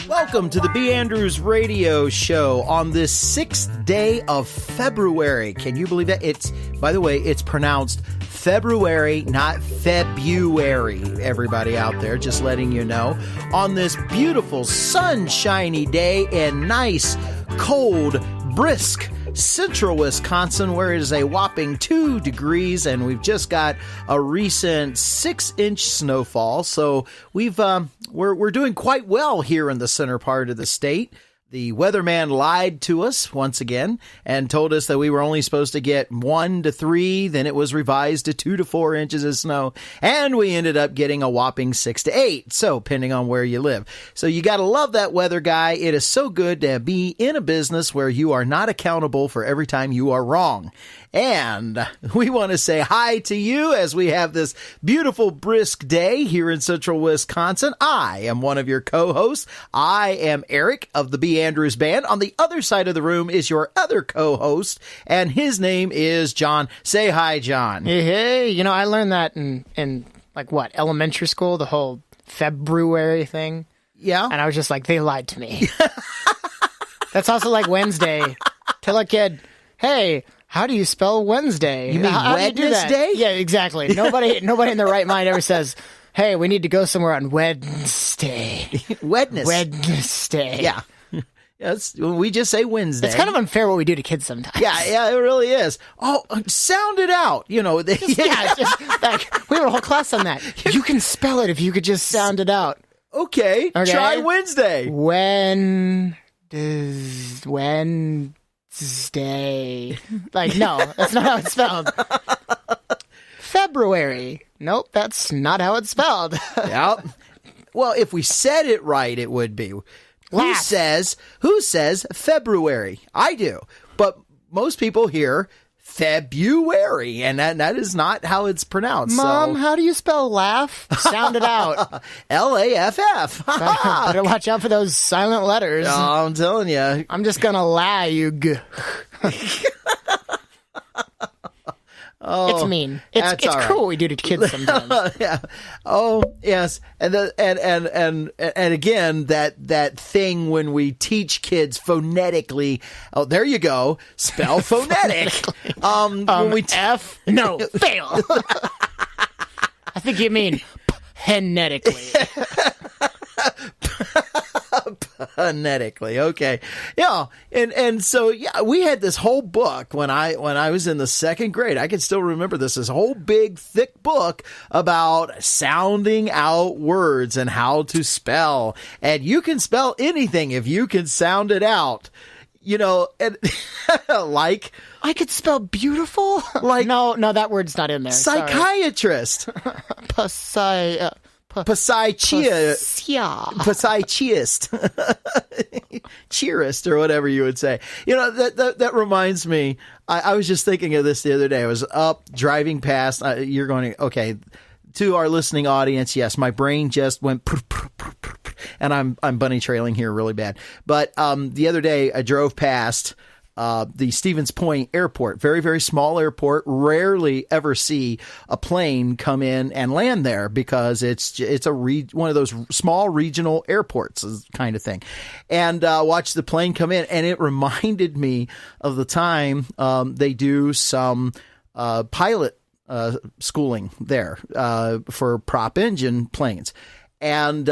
Welcome to the B. Andrews Radio Show on this 6th day of February. Can you believe that? By the way, it's pronounced February, not February, everybody out there, just letting you know. On this beautiful, sunshiny day in nice, cold, brisk central Wisconsin, where it is a whopping 2 degrees, and we've just got a recent 6-inch snowfall. So we're doing quite well here in the center part of the state. The weatherman lied to us once again and told us that we were only supposed to get 1 to 3. Then it was revised to 2 to 4 inches of snow. And we ended up getting a whopping 6 to 8. So depending on where you live. So you got to love that weather, guy. It is so good to be in a business where you are not accountable for every time you are wrong. And we want to say hi to you as we have this beautiful, brisk day here in central Wisconsin. I am one of your co-hosts. I am Eric of the B. Andrews Band. On the other side of the room is your other co-host, and his name is John. Say hi, John. Hey, you know, I learned that in like, what, elementary school, the whole February thing. Yeah. And I was just like, they lied to me. That's also like Wednesday. Tell a kid, hey, how do you spell Wednesday? You mean how Wednesday? Yeah, exactly. Nobody in their right mind ever says, hey, we need to go somewhere on Wednesday. Wednesday. Yeah. Yes, we just say Wednesday. It's kind of unfair what we do to kids sometimes. Yeah, it really is. Oh, sound it out. You know, just like, we have a whole class on that. You can spell it if you could just sound it out. Okay. Try Wednesday. Wednesday. Like, no, that's not how it's spelled. February. Nope, that's not how it's spelled. Yep. Well, if we said it right, it would be. Who says February? I do. But most people hear February, and that is not how it's pronounced. Mom, how do you spell laugh? Sound it out. Laff. Better watch out for those silent letters. Oh, I'm telling you. I'm just going to lie, you Oh, it's mean. It's right. cool what we do to kids sometimes. Yeah. Oh, yes. And again, that thing when we teach kids phonetically. Oh, there you go. Spell phonetic. F? No, fail. I think you mean phonetically. Phonetically, okay, yeah, and so yeah, we had this whole book when I was in the 2nd grade. I can still remember this whole big thick book about sounding out words and how to spell. And you can spell anything if you can sound it out. You know, and like I could spell beautiful. Like no, that word's not in there. Psychiatrist. Psychiatrist, cheerist, or whatever you would say. You know, that reminds me, I was just thinking of this the other day. I was up driving past, you're going, okay, to our listening audience, yes, my brain just went, and I'm bunny trailing here really bad. But the other day, I drove past the Stevens Point Airport, very, very small airport. Rarely ever see a plane come in and land there because it's one of those small regional airports kind of thing. And watch the plane come in, and it reminded me of the time they do some pilot schooling there for prop engine planes. And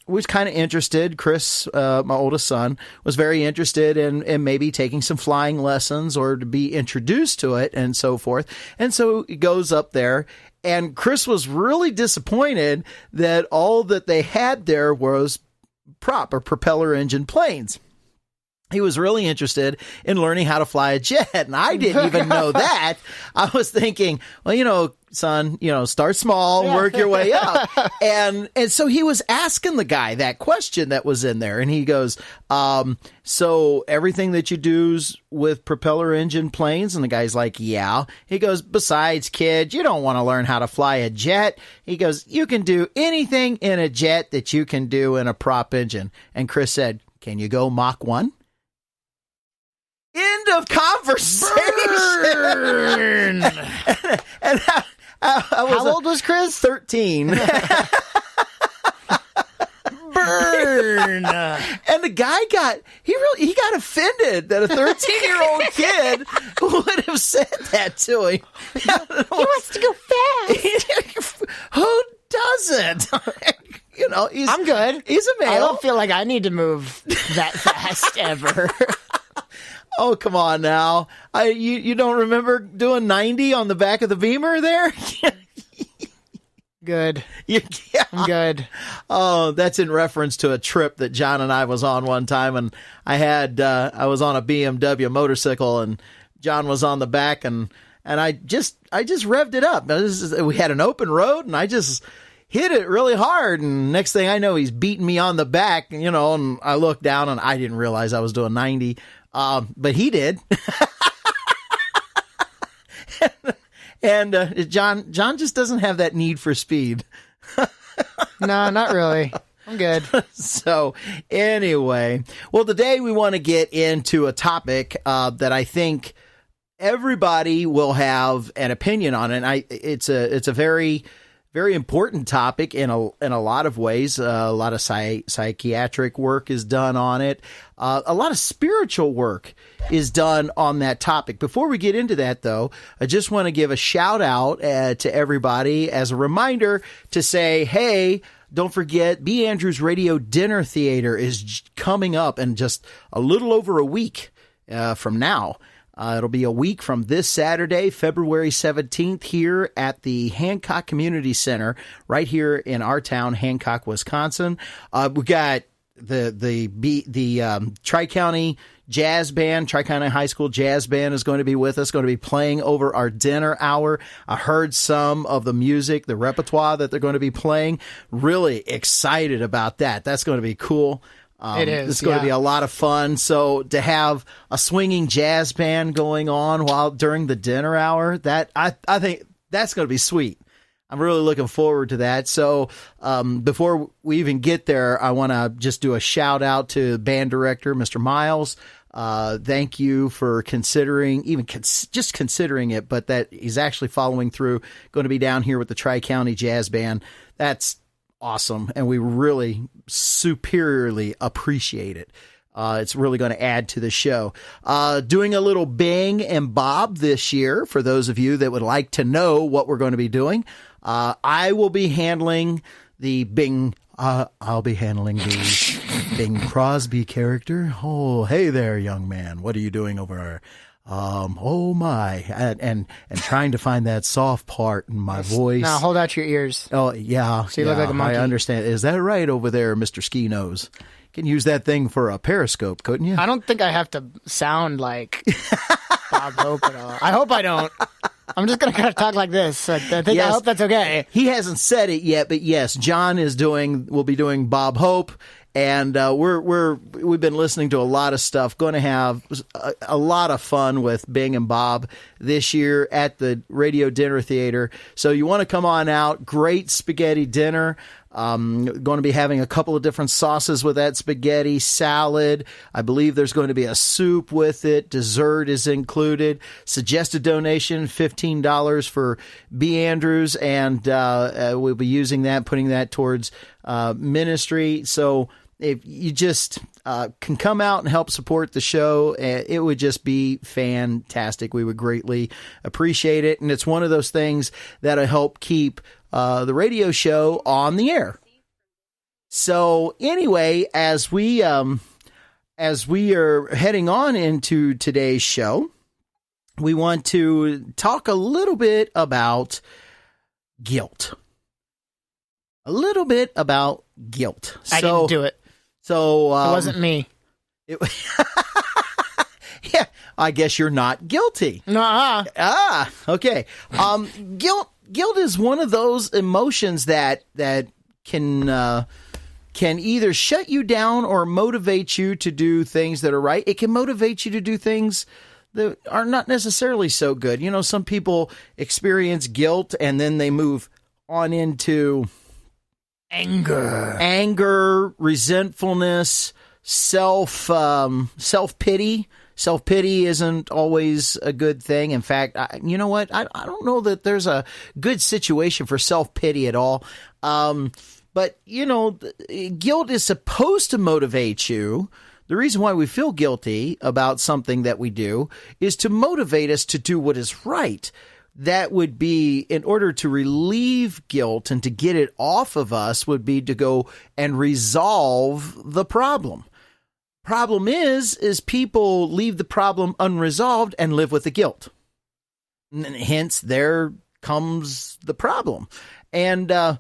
was kind of interested. Chris, my oldest son, was very interested in maybe taking some flying lessons or to be introduced to it and so forth. And so he goes up there, and Chris was really disappointed that all that they had there was prop or propeller engine planes. He was really interested in learning how to fly a jet, and I didn't even know that. I was thinking, well, you know, son, you know, start small, work your way up. And so he was asking the guy that question that was in there, and he goes, so everything that you do's with propeller engine planes? And the guy's like, yeah. He goes, besides, kid, you don't want to learn how to fly a jet. He goes, you can do anything in a jet that you can do in a prop engine. And Chris said, can you go Mach 1? End of conversation. Burn. and I was How old was Chris? 13. burn. And the guy he got offended that a 13-year-old kid would have said that to him. He wants to go fast. Who doesn't? I'm good. He's a male. I don't feel like I need to move that fast ever. Oh, come on now. You don't remember doing 90 on the back of the Beamer there? Good. Yeah. I'm good. Oh, that's in reference to a trip that John and I was on one time, and I was on a BMW motorcycle, and John was on the back, and I just revved it up. We had an open road, and I just hit it really hard, and next thing I know, he's beating me on the back, and I looked down, and I didn't realize I was doing 90. But he did. And John just doesn't have that need for speed. No, not really. I'm good. So anyway, well, today we want to get into a topic that I think everybody will have an opinion on, and it's a very, very important topic in a lot of ways. A lot of psychiatric work is done on it. A lot of spiritual work is done on that topic. Before we get into that, though, I just want to give a shout out to everybody as a reminder to say, hey, don't forget, B. Andrews Radio Dinner Theater is coming up in just a little over a week from now. It'll be a week from this Saturday, February 17th, here at the Hancock Community Center, right here in our town, Hancock, Wisconsin. We got the Tri-County Jazz Band, Tri-County High School Jazz Band is going to be with us, going to be playing over our dinner hour. I heard some of the music, the repertoire that they're going to be playing. Really excited about that. That's going to be cool. It is. It's going to be a lot of fun. So to have a swinging jazz band going on during the dinner hour, that I think that's going to be sweet. I'm really looking forward to that. So before we even get there, I want to just do a shout out to band director, Mr. Miles. Thank you for considering, just considering it, but that he's actually following through, going to be down here with the Tri-County Jazz Band. That's awesome, and we really superiorly appreciate it. It's really going to add to the show. Doing a little Bing and Bob this year, for those of you that would like to know what we're going to be doing. I will be handling the Bing. I'll be handling the Bing Crosby character. Oh, hey there, young man. What are you doing over there? Oh my, and trying to find that soft part in my voice. Now hold out your ears. Oh yeah, so you look like a monkey. I understand. Is that right over there, Mr. Ski Nose? Can use that thing for a periscope, couldn't you? I don't think I have to sound like Bob Hope at all. I hope I don't. I'm just gonna kind of talk like this. I hope that's okay. He hasn't said it yet, but yes, John will be doing Bob Hope. And we've been listening to a lot of stuff. Going to have a lot of fun with Bing and Bob this year at the Radio Dinner Theater. So you want to come on out. Great spaghetti dinner. Going to be having a couple of different sauces with that spaghetti, salad. I believe there's going to be a soup with it. Dessert is included. Suggested donation, $15 for B. Andrews. And we'll be using that, putting that towards ministry. So if you just can come out and help support the show, it would just be fantastic. We would greatly appreciate it. And it's one of those things that'll help keep the radio show on the air. So anyway, as we are heading on into today's show, we want to talk a little bit about guilt. A little bit about guilt. I didn't do it. So it wasn't me. Yeah, I guess you're not guilty. Nuh-uh. Okay. Guilt is one of those emotions that can either shut you down or motivate you to do things that are right. It can motivate you to do things that are not necessarily so good. Some people experience guilt and then they move on into anger, resentfulness, self-pity. Self-pity isn't always a good thing. In fact, you know what? I don't know that there's a good situation for self-pity at all. But, guilt is supposed to motivate you. The reason why we feel guilty about something that we do is to motivate us to do what is right. That would be, in order to relieve guilt and to get it off of us, would be to go and resolve the problem. Problem is people leave the problem unresolved and live with the guilt. And hence, there comes the problem. And but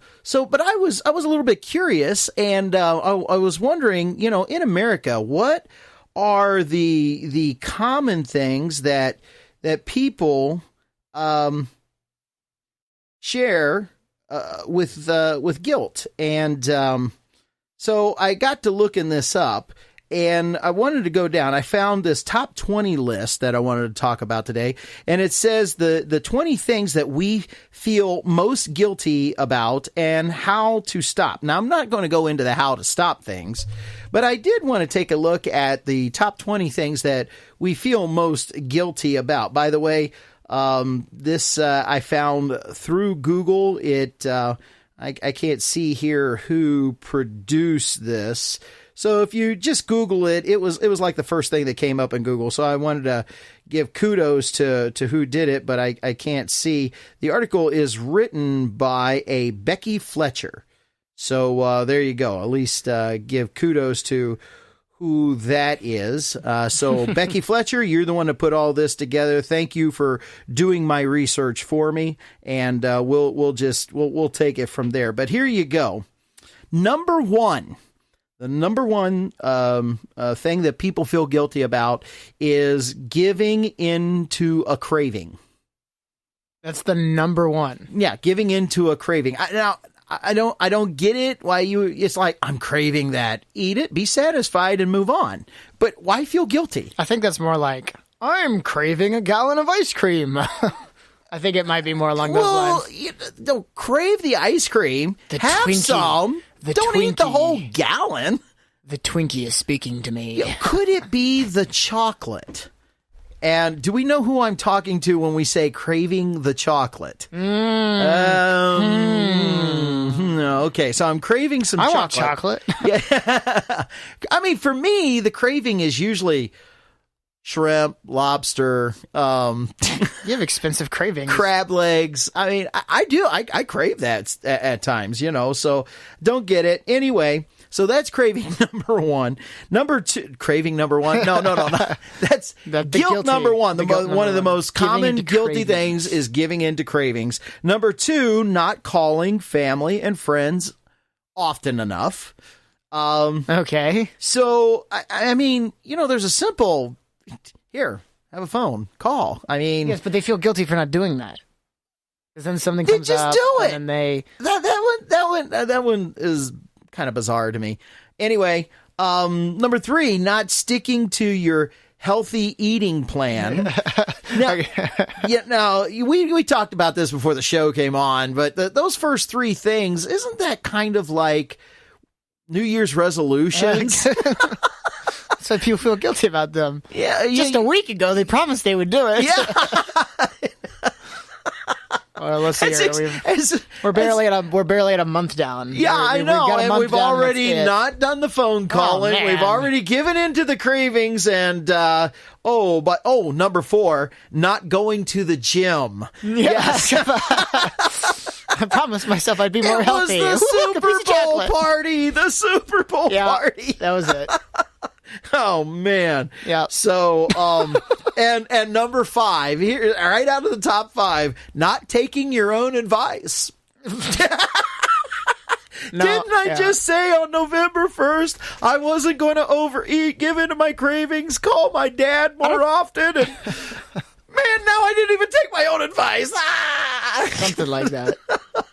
I was a little bit curious, and I was wondering, in America, what are the common things that people share with guilt? And so I got to looking this up. And I wanted to go down. I found this top 20 list that I wanted to talk about today. And it says the 20 things that we feel most guilty about and how to stop. Now, I'm not going to go into the how to stop things, but I did want to take a look at the top 20 things that we feel most guilty about. By the way, this I found through Google. I can't see here who produced this. So if you just Google it, it was like the first thing that came up in Google. So I wanted to give kudos to who did it, but I can't see. The article is written by a Becky Fletcher. So there you go. At least give kudos to who that is. So Becky Fletcher, you're the one to put all this together. Thank you for doing my research for me, and we'll take it from there. But here you go. Number one. The number one thing that people feel guilty about is giving into a craving. That's the number one. Yeah, giving into a craving. I don't get it. Why it's like, I'm craving that. Eat it, be satisfied, and move on. But why feel guilty? I think that's more like, I'm craving a gallon of ice cream. I think it might be more along those lines. Don't crave the ice cream. Have Twinkie. Some. Don't eat the whole gallon. The Twinkie is speaking to me. Could it be the chocolate? And do we know who I'm talking to when we say craving the chocolate? Okay, so I'm craving some chocolate. I want chocolate. Yeah. I mean, for me, the craving is usually shrimp, lobster, you have expensive cravings. Crab legs. I mean, I do. I crave that at times, so don't get it. Anyway, so that's craving number one. Number two, craving number one. No. That's guilt guilty, number one. One of the most common guilty things is giving into cravings. Number two, not calling family and friends often enough. Okay. So, I mean, there's a simple... Here, have a phone. Call. I mean... Yes, but they feel guilty for not doing that. Because then something comes up... They just do it! And then That one is kind of bizarre to me. Anyway, number three, not sticking to your healthy eating plan. Now, we talked about this before the show came on, but those first three things, isn't that kind of like New Year's resolutions? So people feel guilty about them. Yeah, just a week ago they promised they would do it. Yeah. Well, let's see here. We're barely at a month down. Yeah, I know, and we've already not done the phone calling. Oh, we've already given into the cravings, and number four, not going to the gym. Yes. I promised myself I'd be more healthy. It was the Super Bowl party. The Super Bowl party. That was it. Oh man. Yeah. So and number five, here right out of the top five, not taking your own advice. Didn't I just say on November 1st I wasn't going to overeat, give in to my cravings, call my dad more often, and man, now I didn't even take my own advice. Something like that.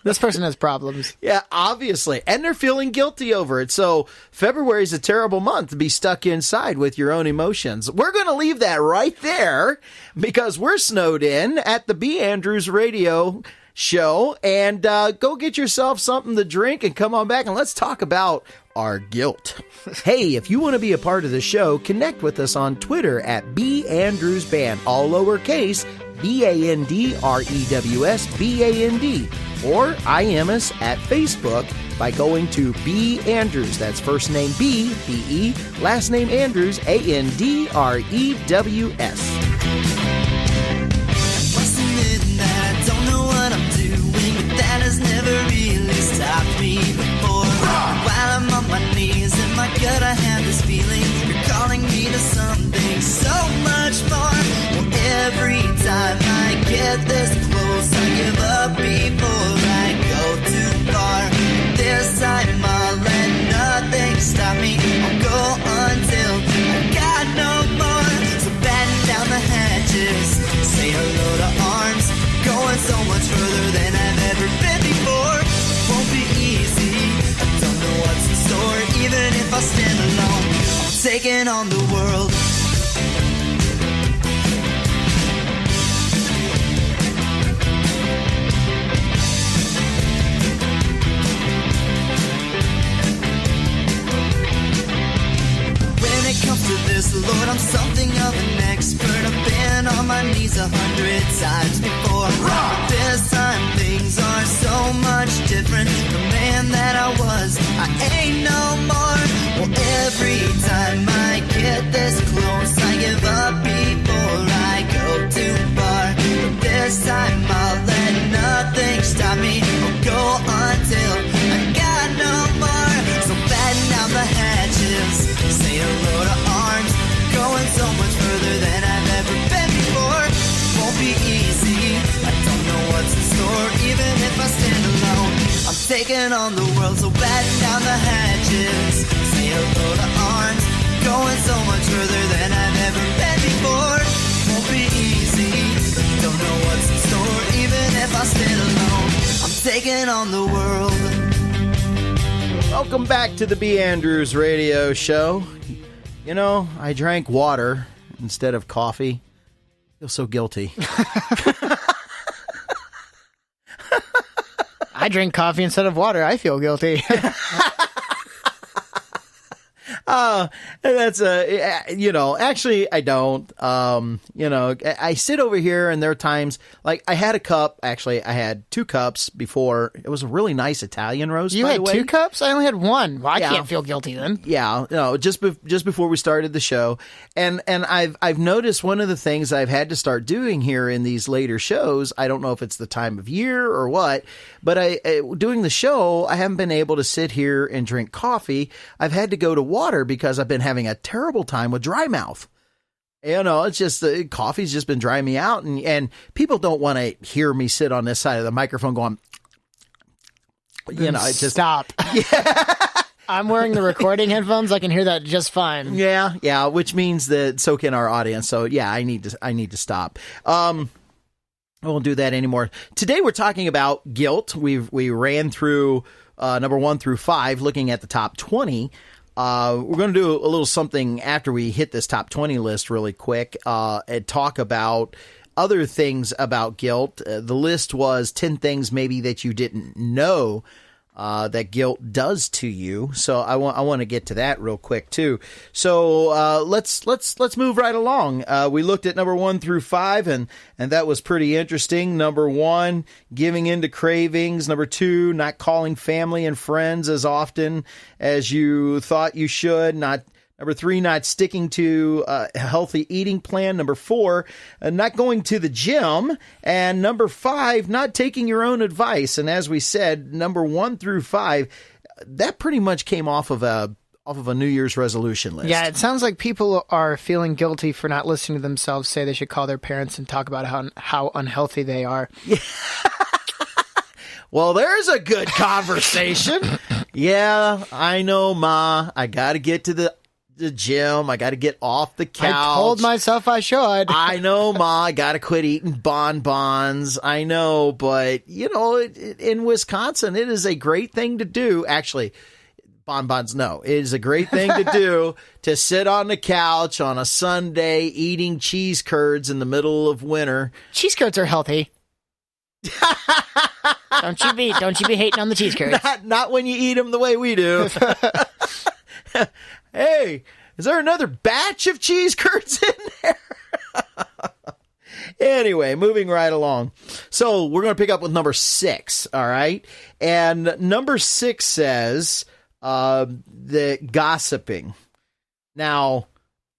This person has problems. Yeah, obviously. And they're feeling guilty over it. So February is a terrible month to be stuck inside with your own emotions. We're going to leave that right there because we're snowed in at the B. Andrews Radio show. And go get yourself something to drink and come on back and let's talk about our guilt. Hey, if you want to be a part of the show, connect with us on Twitter at B. Andrews Band, all lowercase, BANDREWS, or IM us at Facebook by going to B. Andrews. That's first name B, B-E, last name Andrews, ANDREWS. Must admit that I don't know what I'm doing, but that has never really stopped me before. While I'm on my knees in my gut, I have this feeling you're calling me to something so much more. Well, every time I get this close, I give up before I go too far. This time I'll let nothing stop me. I'll go until I've got no more. So batten down the hatches, say hello to arms, going so much further than I've ever been before. Won't be easy, I don't know what's in store. Even if I stand alone, I'm taking on the world. When it comes to this, Lord, I'm something of an expert. I've been on my knees 100 times before. But this time things are so much different. The man that I was, I ain't no more. Well, every time I get this close, I give up before I go too far. But this time I'll let nothing stop me. I'll go until I got no more. So batten down the hatches, say hello to arms, going so much further than I've ever been before. Won't be easy, I don't know what's in store. Even if I stand alone, I'm taking on the world. So batten down the hatches, say hello to arms, going so much further than I've ever been before. Won't be easy, don't know what's in store. Even if I stand alone, I'm taking on the world. Welcome back to the B. Andrews Radio Show. You know, I drank water instead of coffee. I feel so guilty. I drink coffee instead of water. I feel guilty. That's actually I don't. I sit over here and there are times like I had a cup. Actually, I had 2 cups before. It was a really nice Italian roast. You by had the way. 2 cups? I only had 1. Well, I Yeah. can't feel guilty then. Yeah, just before we started the show, and I've noticed one of the things I've had to start doing here in these later shows. I don't know if it's the time of year or what, but doing the show, I haven't been able to sit here and drink coffee. I've had to go to water because I've been having a terrible time with dry mouth. It's just coffee's just been drying me out, and people don't want to hear me sit on this side of the microphone going. It's just Stop. I'm wearing the recording headphones. I can hear that just fine. Yeah, which means that so can our audience. So yeah, I need to stop. I won't do that anymore. Today we're talking about guilt. We ran through number 1 through 5, looking at the top 20. We're going to do a little something after we hit this top 20 list really quick and talk about other things about guilt. The list was 10 things maybe that you didn't know that guilt does to you. So I want to get to that real quick too. So let's move right along. We looked at number 1 through 5, and that was pretty interesting. Number 1, giving into cravings. Number 2, not calling family and friends as often as you thought you should. Number 3, not sticking to a healthy eating plan. Number 4, not going to the gym. And number 5, not taking your own advice. And as we said, number 1 through 5, that pretty much came off of a New Year's resolution list. Yeah, it sounds like people are feeling guilty for not listening to themselves say they should call their parents and talk about how unhealthy they are. Well, there's a good conversation. Yeah, I know, Ma. I got to get to the gym. I got to get off the couch. I told myself I should. I know, Ma. I got to quit eating bonbons. I know, but in Wisconsin, it is a great thing to do. Actually, bonbons, no. It is a great thing to do to sit on the couch on a Sunday eating cheese curds in the middle of winter. Cheese curds are healthy. Don't you be hating on the cheese curds. Not when you eat them the way we do. Hey, is there another batch of cheese curds in there? Anyway, moving right along. So we're going to pick up with number 6. All right. And number 6 says the gossiping. Now,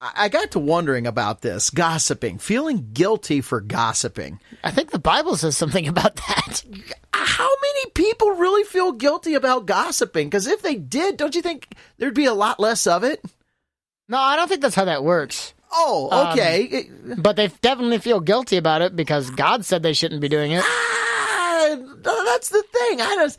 I got to wondering about this gossiping, feeling guilty for gossiping. I think the Bible says something about that. How many people really feel guilty about gossiping? Because if they did, don't you think there'd be a lot less of it? No, I don't think that's how that works. Oh, okay. But they definitely feel guilty about it because God said they shouldn't be doing it. That's the thing. I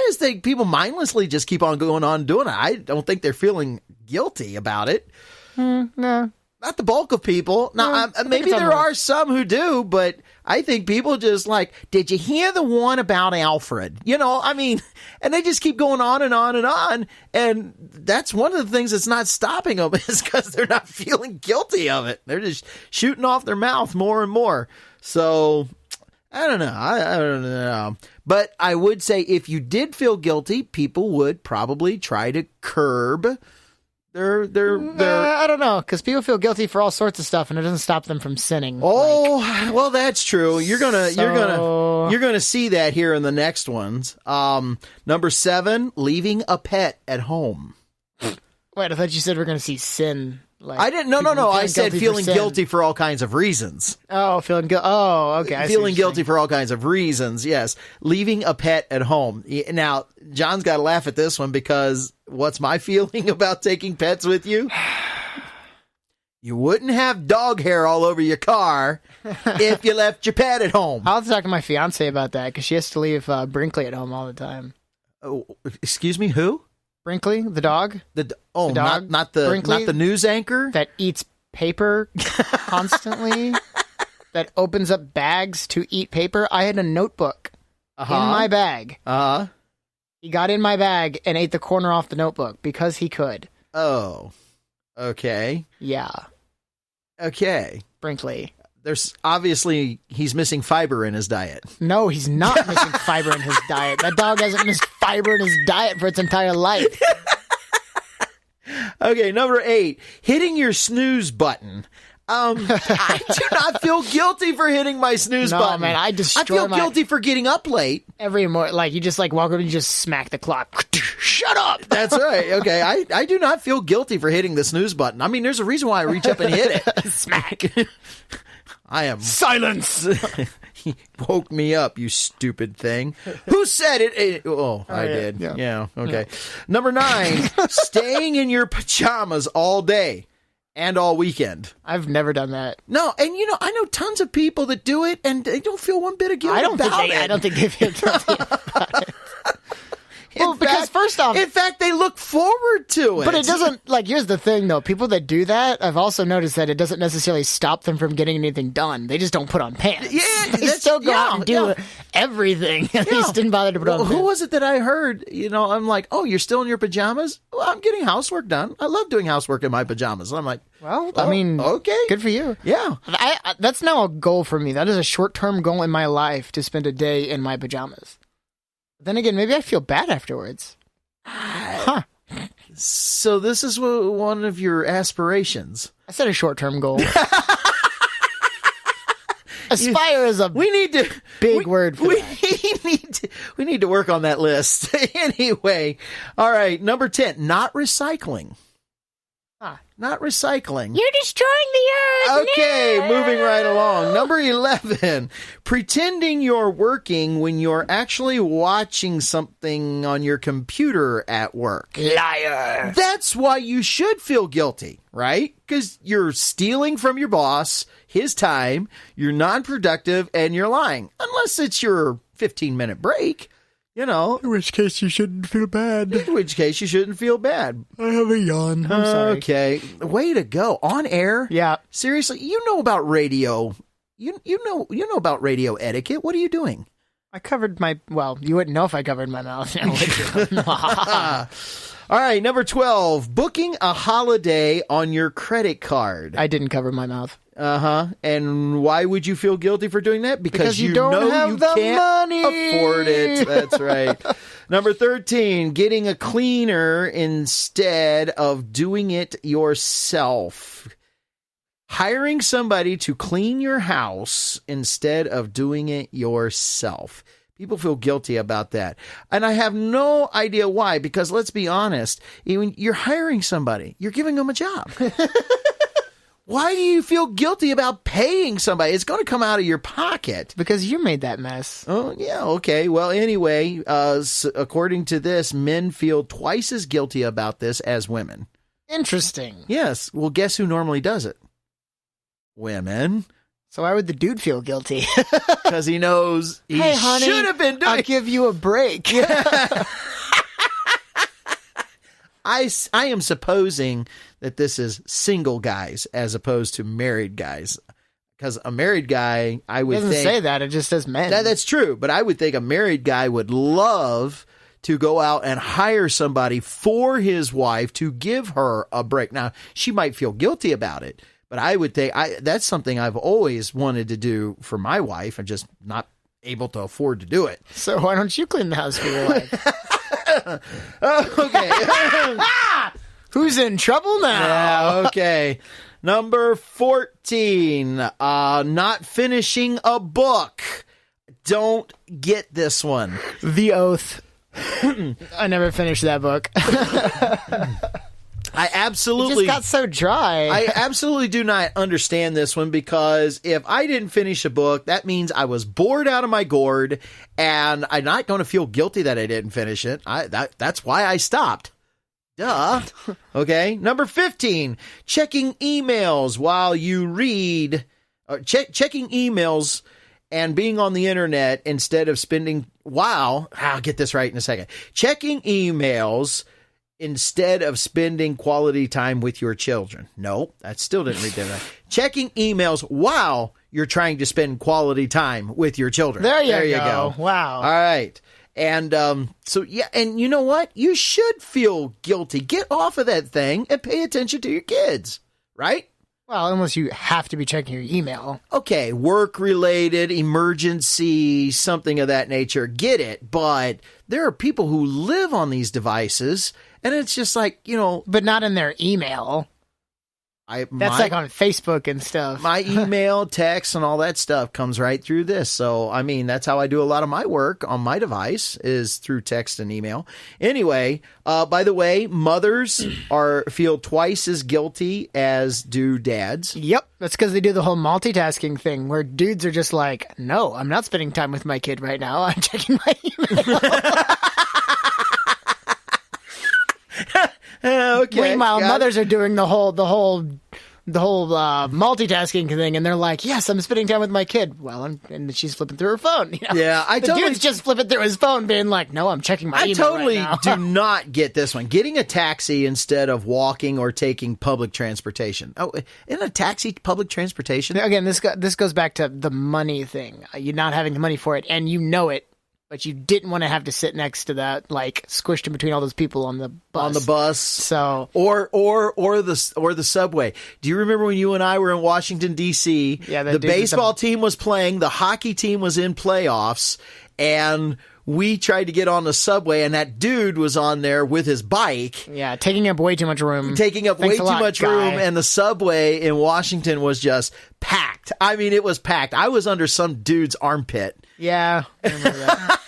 just think people mindlessly just keep on going on doing it. I don't think they're feeling guilty about it. No. Not the bulk of people. Now, maybe there are some who do, but I think people just like, did you hear the one about Alfred? You know, I mean, and they just keep going on and on and on. And that's one of the things that's not stopping them is because they're not feeling guilty of it. They're just shooting off their mouth more and more. So I don't know. I don't know. But I would say if you did feel guilty, people would probably try to curb I don't know, because people feel guilty for all sorts of stuff, and it doesn't stop them from sinning. Oh, well, that's true. You're gonna see that here in the next ones. Number 7, leaving a pet at home. Wait, I thought you said we're going to see sin. Like, I didn't. No. I said feeling guilty for all kinds of reasons. Oh, feeling guilty. Oh, okay. Feeling guilty for all kinds of reasons. Yes, leaving a pet at home. Now, John's got to laugh at this one because what's my feeling about taking pets with you? You wouldn't have dog hair all over your car if you left your pet at home. I'll have to talk to my fiance about that because she has to leave Brinkley at home all the time. Oh, excuse me, who? Brinkley, the dog. The dog? Not Brinkley, the news anchor that eats paper constantly. That opens up bags to eat paper. I had a notebook in my bag. He got in my bag and ate the corner off the notebook because he could. Oh, okay. Yeah. Okay. Brinkley. There's obviously he's missing fiber in his diet. No, he's not missing fiber in his diet. That dog hasn't missed fiber in his diet for its entire life. Okay, number 8, hitting your snooze button. I do not feel guilty for hitting my snooze button. No, man, I feel guilty for getting up late. Every morning, like, you just, like, walk up and you just smack the clock. Shut up! That's right. Okay, I do not feel guilty for hitting the snooze button. I mean, there's a reason why I reach up and hit it. Smack. I am... Silence! He woke me up, you stupid thing. Who said it? I did. Yeah, okay. Yeah. Number 9, staying in your pajamas all day and all weekend. I've never done that. No, and I know tons of people that do it and they don't feel one bit of guilt about it. I don't think they feel guilty about it. Well, because first off... In fact, they look forward to it. But it doesn't... Like, here's the thing, though. People that do that, I've also noticed that it doesn't necessarily stop them from getting anything done. They just don't put on pants. Yeah, they still go out and do everything. At least didn't bother to put on pants. Who was it that I heard? I'm like, oh, you're still in your pajamas? Well, I'm getting housework done. I love doing housework in my pajamas. And I'm like... Well, I mean... Okay. Good for you. Yeah. That's now a goal for me. That is a short-term goal in my life to spend a day in my pajamas. Then again, maybe I feel bad afterwards. Huh. So this is one of your aspirations. I said a short-term goal. Aspire is a big word for that. We need to work on that list. Anyway, all right, number 10, not recycling. Not recycling. You're destroying the earth. Okay, moving right along. Number 11, pretending you're working when you're actually watching something on your computer at work. Liar. That's why you should feel guilty, right? Because you're stealing from your boss his time, you're non-productive, and you're lying. Unless it's your 15-minute break. In which case you shouldn't feel bad. In which case you shouldn't feel bad. I have a yawn. I'm sorry. Okay. Way to go. On air? Yeah. Seriously, you know about radio. You know about radio etiquette. What are you doing? I covered my... Well, you wouldn't know if I covered my mouth. All right, number 12, booking a holiday on your credit card. I didn't cover my mouth. And why would you feel guilty for doing that? Because you don't have the money. Afford it. That's right. Number 13, getting a cleaner instead of doing it yourself. hiring somebody to clean your house instead of doing it yourself. People feel guilty about that. And I have no idea why, because let's be honest, when you're hiring somebody, you're giving them a job. Why do you feel guilty about paying somebody? It's going to come out of your pocket. Because you made that mess. Oh, yeah, okay. Well, anyway, according to this, men feel twice as guilty about this as women. Interesting. Yes. Well, guess who normally does it? Women. So why would the dude feel guilty? Because he knows he hey, honey, should have been doing I'll give you a break. I am supposing that this is single guys as opposed to married guys. Because a married guy, I would think... It doesn't say that. It just says men. That's true. But I would think a married guy would love to go out and hire somebody for his wife to give her a break. Now, she might feel guilty about it. But I would think that's something I've always wanted to do for my wife. I'm just not able to afford to do it. So why don't you clean the house for your wife? Okay. Who's in trouble now? Yeah, okay. Number 14, not finishing a book. Don't get this one. The Oath. I never finished that book. I absolutely it just got so dry. I absolutely do not understand this one, because if I didn't finish a book, that means I was bored out of my gourd, and I'm not going to feel guilty that I didn't finish it. That's why I stopped. Duh. Okay. Number 15, checking emails while you read, checking emails and being on the internet instead of spending, I'll get this right in a second. Checking emails instead of spending quality time with your children. No, that still didn't read that right. Checking emails while you're trying to spend quality time with your children. There you go. Wow. All right. And so, yeah, and you know what? You should feel guilty. Get off of that thing and pay attention to your kids, right? Well, unless you have to be checking your email. Okay, work-related, emergency, something of that nature. Get it. But there are people who live on these devices, and it's just like, But not in their email. That's like on Facebook and stuff. My email, text, and all that stuff comes right through this. So, I mean, that's how I do a lot of my work on my device, is through text and email. Anyway, by the way, mothers feel twice as guilty as do dads. Yep. That's because they do the whole multitasking thing where dudes are just like, no, I'm not spending time with my kid right now. I'm checking my email. Okay. Meanwhile, mothers are doing the whole multitasking thing, and they're like, "Yes, I'm spending time with my kid." Well, and she's flipping through her phone. Yeah, dude's just flipping through his phone, being like, "No, I'm checking my email." I totally right do not get this one. Getting a taxi instead of walking or taking public transportation. Oh, isn't a taxi public transportation? Again, this goes back to the money thing. You're not having the money for it, and you know it. But you didn't want to have to sit next to that, like squished in between all those people on the bus. So, or the subway. Do you remember when you and I were in Washington D.C.? Yeah, the baseball team was playing, the hockey team was in playoffs, and we tried to get on the subway, and that dude was on there with his bike. Yeah, taking up way too much room. Room, and the subway in Washington was just packed. I mean, it was packed. I was under some dude's armpit. Yeah, I remember that.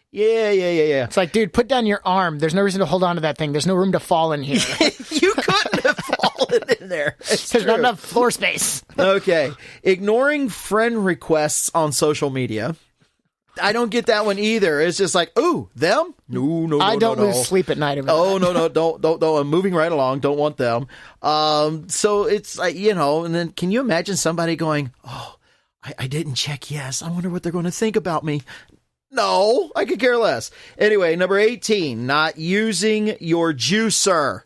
Yeah. It's like, dude, put down your arm. There's no reason to hold on to that thing. There's no room to fall in here. You couldn't have fallen in there. There's not enough floor space. Okay. Ignoring friend requests on social media. I don't get that one either. It's just like, ooh, them? No. I don't lose sleep at night. Oh, no, don't. I'm moving right along. Don't want them. So it's like, and then can you imagine somebody going, oh, I didn't check yes. I wonder what they're going to think about me. No, I could care less. Anyway, number 18, not using your juicer.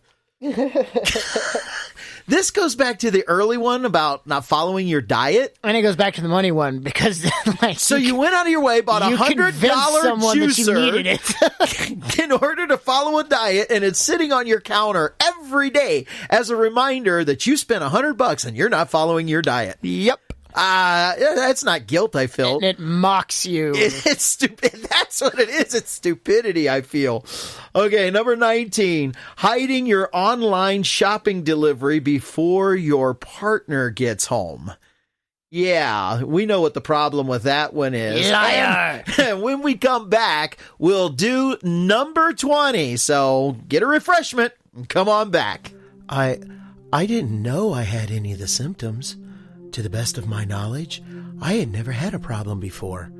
This goes back to the early one about not follling your diet. And it goes back to the money one because so you went out of your way, bought $100 juicer in order to follow a diet, and it's sitting on your counter every day as a reminder that you spent $100 and you're not following your diet. Yep. That's not guilt, I feel. And it mocks you. It's stupid. That's what it is. It's stupidity, I feel. Okay, number 19. Hiding your online shopping delivery before your partner gets home. Yeah, we know what the problem with that one is. Liar! And when we come back, we'll do number 20. So get a refreshment and come on back. I didn't know I had any of the symptoms. To the best of my knowledge, I had never had a problem before.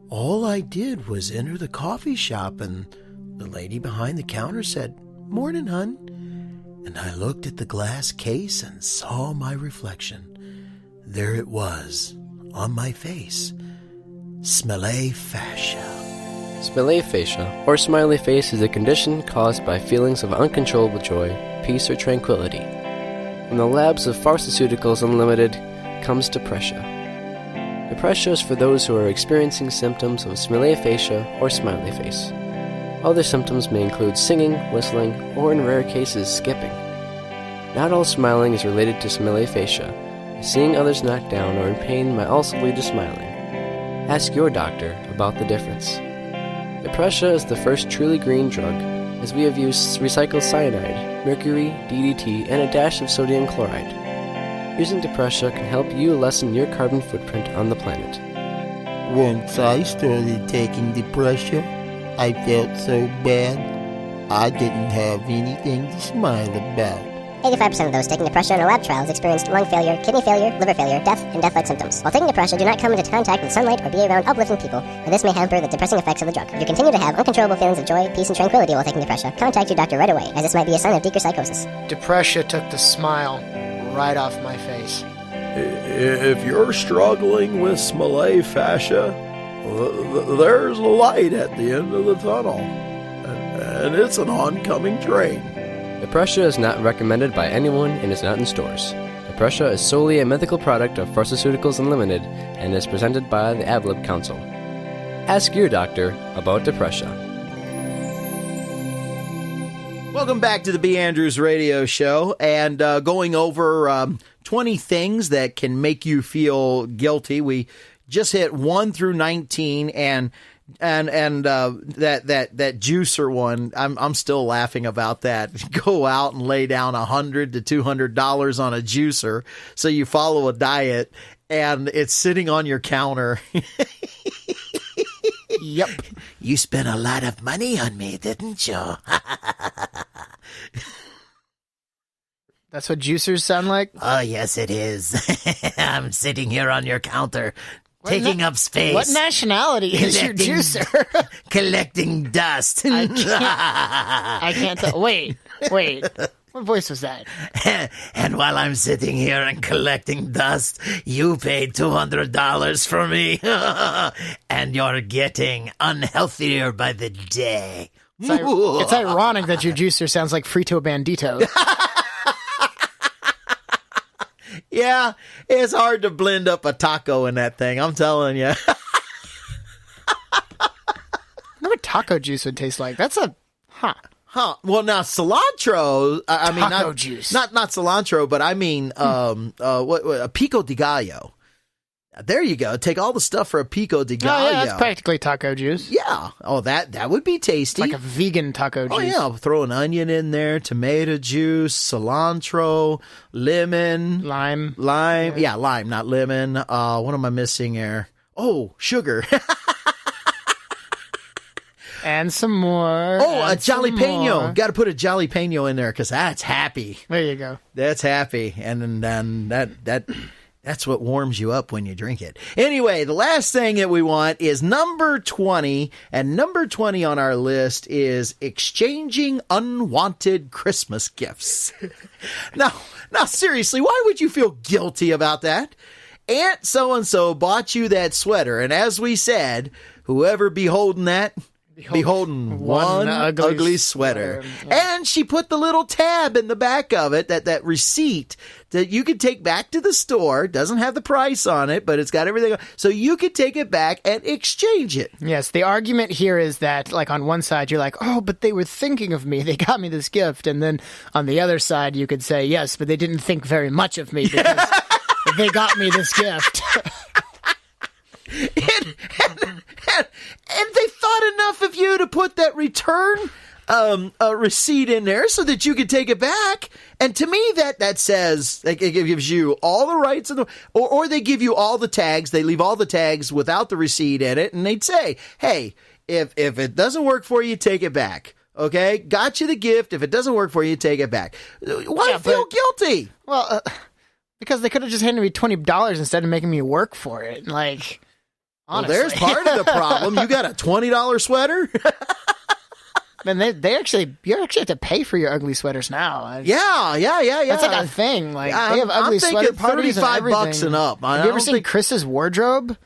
All I did was enter the coffee shop and the lady behind the counter said, "Morning, hun." And I looked at the glass case and saw my reflection. There it was, on my face. Smiley fascia. Smiley fascia, or smiley face, is a condition caused by feelings of uncontrollable joy, peace, or tranquility. From the labs of Pharmaceuticals Unlimited comes Depressia. Depressia is for those who are experiencing symptoms of smiley fascia or smiley face. Other symptoms may include singing, whistling, or in rare cases, skipping. Not all smiling is related to smiley fascia. Seeing others knocked down or in pain might also lead to smiling. Ask your doctor about the difference. Depressia is the first truly green drug, as we have used recycled cyanide, mercury, DDT, and a dash of sodium chloride. Using Depressia can help you lessen your carbon footprint on the planet. Once I started taking Depressia, I felt so bad, I didn't have anything to smile about. 85% of those taking Depressia in our lab trials experienced lung failure, kidney failure, liver failure, death, and death-like symptoms. While taking Depressia, do not come into contact with sunlight or be around uplifting people, or this may hamper the depressing effects of the drug. If you continue to have uncontrollable feelings of joy, peace, and tranquility while taking Depressia, contact your doctor right away, as this might be a sign of deeper psychosis. Depressia took the smile right off my face. If you're struggling with Smiley fascia, there's a light at the end of the tunnel, and it's an oncoming train. Depressia is not recommended by anyone and is not in stores. Depressia is solely a mythical product of Pharmaceuticals Unlimited and is presented by the AdLib Council. Ask your doctor about Depressia. Welcome back to the B. Andrews Radio Show, and going over 20 things that can make you feel guilty. We just hit 1 through 19, and that juicer one, I'm still laughing about that. Go out and lay down $100 to $200 on a juicer, so you follow a diet, and it's sitting on your counter. Yep. You spent a lot of money on me, didn't you? That's what juicers sound like? Oh, yes, it is. I'm sitting here on your counter, taking up space. What nationality is your juicer? Collecting dust. I can't tell. Wait. What voice was that? And while I'm sitting here and collecting dust, you paid $200 for me. And you're getting unhealthier by the day. It's ironic that your juicer sounds like Frito Bandito. Yeah, it's hard to blend up a taco in that thing, I'm telling you. I wonder what taco juice would taste like. That's a... Huh. Well, now cilantro, I mean, taco juice. Not cilantro, but I mean, a pico de gallo. There you go. Take all the stuff for a pico de gallo. Oh, yeah, that's practically taco juice. Yeah. Oh, that would be tasty. Like a vegan taco juice. Oh, yeah. Throw an onion in there, tomato juice, cilantro, lemon. Lime. Yeah, lime, not lemon. What am I missing here? Oh, sugar. And some more. Oh, a jalapeno. Got to put a jalapeno in there because that's happy. There you go. That's happy. And then that's what warms you up when you drink it. Anyway, the last thing that we want is number 20. And number 20 on our list is exchanging unwanted Christmas gifts. Now, seriously, why would you feel guilty about that? Aunt so-and-so bought you that sweater. And as we said, whoever beholding that... Beholding one ugly sweater. Yeah. And she put the little tab in the back of it, that receipt that you could take back to the store. Doesn't have the price on it, but it's got everything. So you could take it back and exchange it. Yes, the argument here is that, like, on one side, you're like, oh, but they were thinking of me. They got me this gift. And then on the other side, you could say, yes, but they didn't think very much of me because they got me this gift. and they thought enough of you to put that return receipt in there so that you could take it back. And to me, that says it gives you all the rights in the, or they give you all the tags. They leave all the tags without the receipt in it, and they'd say, "Hey, if it doesn't work for you, take it back." Okay, got you the gift. If it doesn't work for you, take it back. Why feel guilty? Well, because they could have just handed me $20 instead of making me work for it. Like, honestly. Well, there's part of the problem. You got a $20 sweater. Man, you actually have to pay for your ugly sweaters now. Yeah. That's like a thing. Like they have ugly sweater parties and everything. $35 and up. Have you ever seen Chris's wardrobe?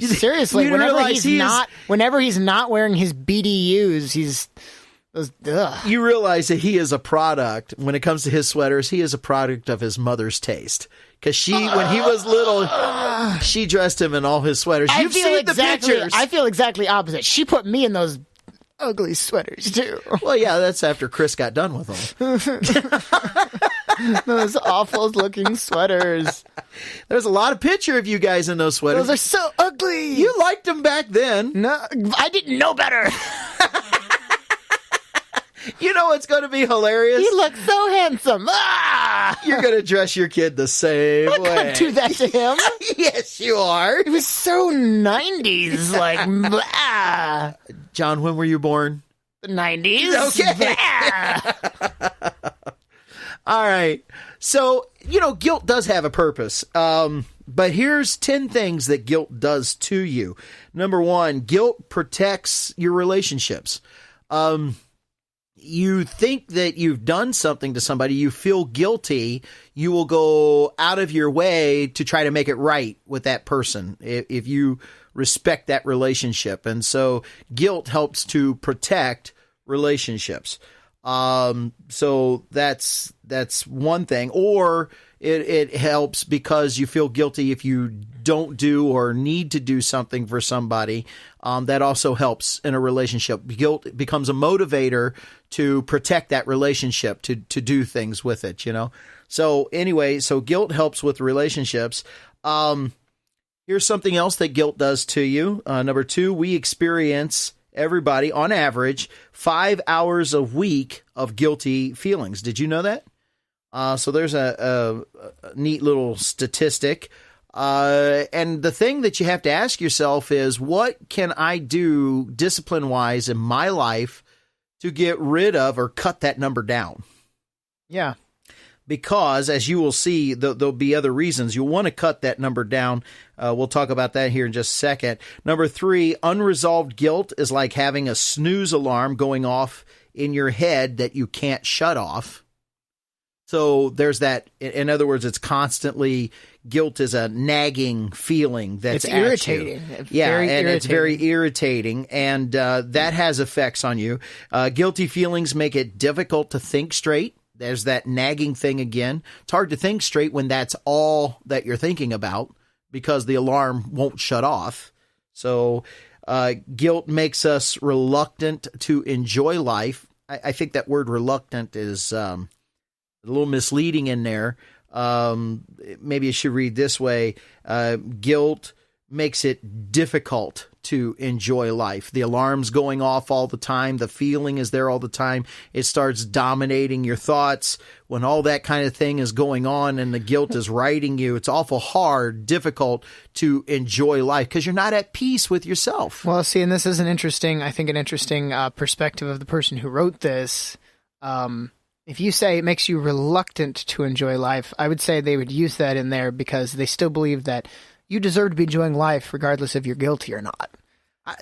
Seriously, whenever he's not wearing his BDUs, you realize that he is a product. When it comes to his sweaters, he is a product of his mother's taste. Because when he was little, she dressed him in all his sweaters. You've seen the pictures. I feel exactly opposite. She put me in those ugly sweaters too. Well, yeah, that's after Chris got done with them. Those awful looking sweaters. There's a lot of picture of you guys in those sweaters. Those are so ugly. You liked them back then. No, I didn't know better. You know what's going to be hilarious? You look so handsome. Ah! You're going to dress your kid the same way. I'm not going to do that to him. Yes, you are. It was so 90s. Like, blah. John, when were you born? The 90s. Okay. All right. So, guilt does have a purpose. But here's 10 things that guilt does to you. Number 1, guilt protects your relationships. You think that you've done something to somebody, you feel guilty, you will go out of your way to try to make it right with that person if you respect that relationship. And so guilt helps to protect relationships. So that's one thing. Or it helps because you feel guilty if you don't do or need to do something for somebody. That also helps in a relationship. Guilt becomes a motivator to protect that relationship, to do things with it, So anyway, guilt helps with relationships. Here's something else that guilt does to you. Number 2, we experience, everybody, on average, 5 hours a week of guilty feelings. Did you know that? So there's a neat little statistic. And the thing that you have to ask yourself is, what can I do discipline-wise in my life to get rid of or cut that number down? Yeah. Because, as you will see, there'll be other reasons. You'll want to cut that number down. We'll talk about that here in just a second. Number 3, unresolved guilt is like having a snooze alarm going off in your head that you can't shut off. So there's that. In other words, it's constantly, guilt is a nagging feeling that's it's irritating. It's very irritating, and that has effects on you. Guilty feelings make it difficult to think straight. There's that nagging thing again. It's hard to think straight when that's all that you're thinking about because the alarm won't shut off. So guilt makes us reluctant to enjoy life. I think that word reluctant is a little misleading in there. Maybe I should read this way. Guilt makes it difficult to enjoy life. The alarm's going off all the time. The feeling is there all the time. It starts dominating your thoughts. When all that kind of thing is going on and the guilt is riding you, it's awful hard, difficult to enjoy life because you're not at peace with yourself. Well, see, and this is an interesting perspective of the person who wrote this. If you say it makes you reluctant to enjoy life, I would say they would use that in there because they still believe that you deserve to be enjoying life regardless if you're guilty or not.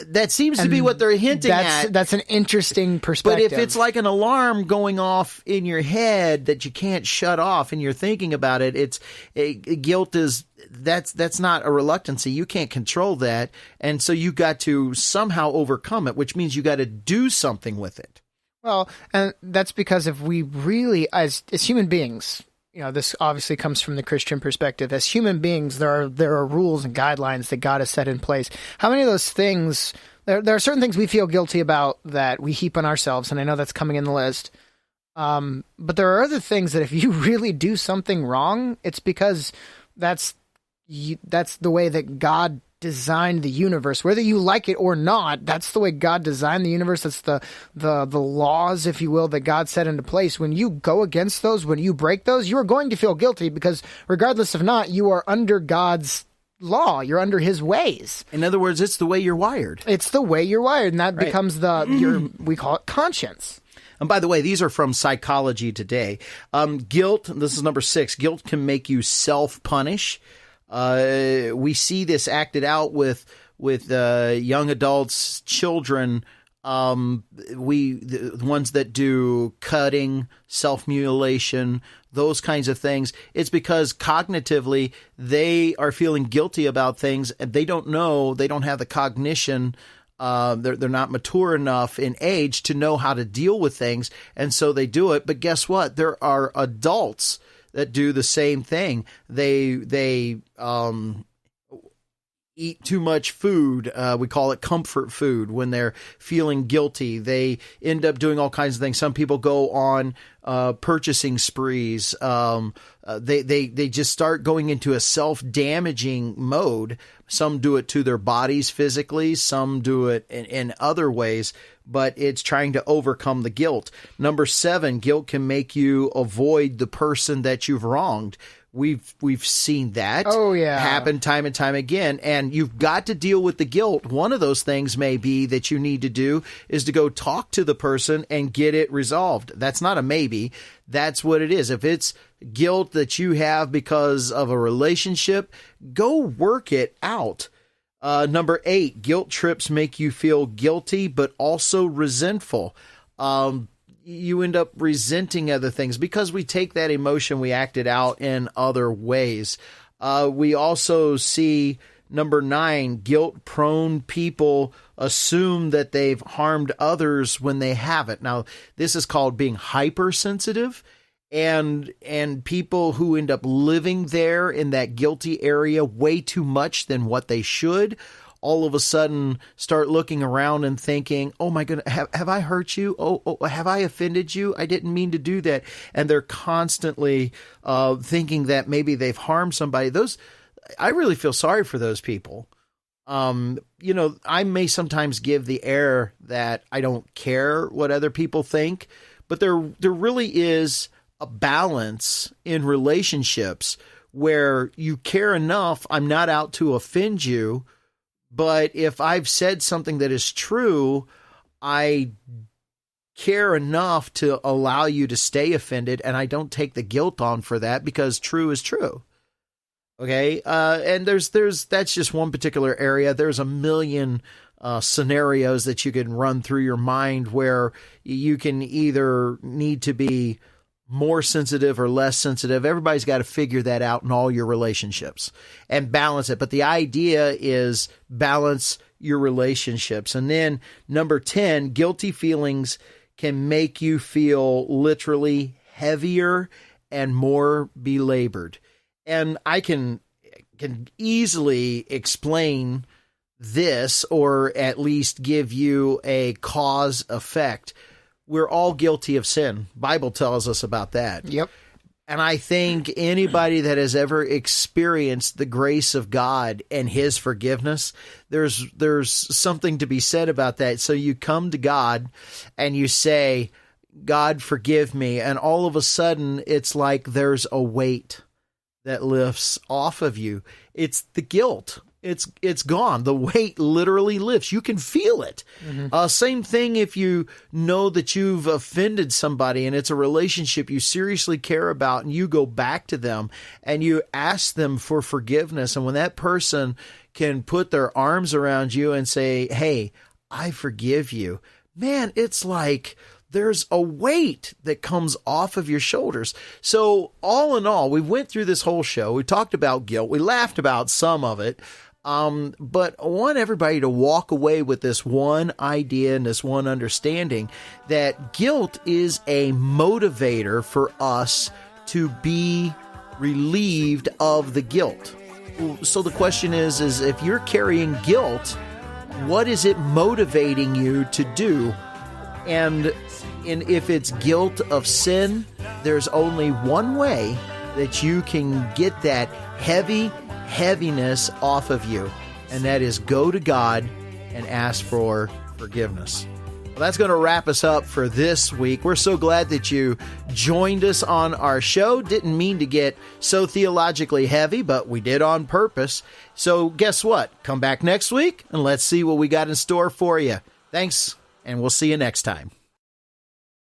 That seems to be what they're hinting at. That's an interesting perspective. But if it's like an alarm going off in your head that you can't shut off and you're thinking about it, guilt is, that's not a reluctancy. You can't control that. And so you got to somehow overcome it, which means you got to do something with it. Well, and that's because if we really, as human beings, this obviously comes from the Christian perspective. As human beings, there are rules and guidelines that God has set in place. How many of those things, there are certain things we feel guilty about that we heap on ourselves, and I know that's coming in the list. But there are other things that if you really do something wrong, it's because that's the way that God designed the universe. Whether you like it or not, that's the way God designed the universe. That's the laws, if you will, that God set into place. When you go against those, when you break those, you are going to feel guilty because regardless of not, you are under God's law. You're under his ways. In other words, it's the way you're wired. It's the way you're wired, and that becomes we call it conscience. And by the way, these are from Psychology Today. Guilt, this is number 6, guilt can make you self-punish. We see this acted out with young adults, children, the ones that do cutting, self-mutilation, those kinds of things. It's because cognitively they are feeling guilty about things and they don't know, they don't have the cognition. They're not mature enough in age to know how to deal with things, and so they do it. But guess what? There are adults that do the same thing. They eat too much food. We call it comfort food when they're feeling guilty. They end up doing all kinds of things. Some people go on purchasing sprees. They just start going into a self-damaging mode. Some do it to their bodies physically. Some do it in other ways, but it's trying to overcome the guilt. Number 7, guilt can make you avoid the person that you've wronged. We've seen that happen time and time again, and you've got to deal with the guilt. One of those things may be that you need to do is to go talk to the person and get it resolved. That's not a maybe. That's what it is. If it's guilt that you have because of a relationship, go work it out. Number 8, guilt trips make you feel guilty, but also resentful. You end up resenting other things because we take that emotion, we act it out in other ways. We also see number 9, guilt-prone people assume that they've harmed others when they haven't. Now, this is called being hypersensitive, and people who end up living there in that guilty area way too much than what they should, all of a sudden start looking around and thinking, oh my goodness, have I hurt you? Oh, have I offended you? I didn't mean to do that. And they're constantly thinking that maybe they've harmed somebody. I really feel sorry for those people. I may sometimes give the air that I don't care what other people think, but there really is a balance in relationships where you care enough. I'm not out to offend you, but if I've said something that is true, I care enough to allow you to stay offended, and I don't take the guilt on for that because true is true. Okay, and that's just one particular area. There's a million scenarios that you can run through your mind where you can either need to be more sensitive or less sensitive. Everybody's got to figure that out in all your relationships and balance it. But the idea is balance your relationships. And then number 10, guilty feelings can make you feel literally heavier and more belabored. And I can easily explain this, or at least give you a cause effect. We're all guilty of sin. Bible tells us about that. Yep. And I think anybody that has ever experienced the grace of God and his forgiveness, there's something to be said about that. So you come to God and you say, God, forgive me. And all of a sudden, it's like there's a weight that lifts off of you. It's the guilt. It's gone. The weight literally lifts. You can feel it. Mm-hmm. Same thing if you know that you've offended somebody and it's a relationship you seriously care about, and you go back to them and you ask them for forgiveness. And when that person can put their arms around you and say, hey, I forgive you, man, it's like there's a weight that comes off of your shoulders. So all in all, we went through this whole show. We talked about guilt. We laughed about some of it. But I want everybody to walk away with this one idea and this one understanding that guilt is a motivator for us to be relieved of the guilt. So the question is if you're carrying guilt, what is it motivating you to do? And if it's guilt of sin, there's only one way that you can get that heaviness off of you, and that is go to God and ask for forgiveness. Well, that's going to wrap us up for this week. We're so glad that you joined us on our show. Didn't mean to get so theologically heavy, but we did on purpose. So guess what? Come back next week and let's see what we got in store for you. Thanks, and we'll see you next time.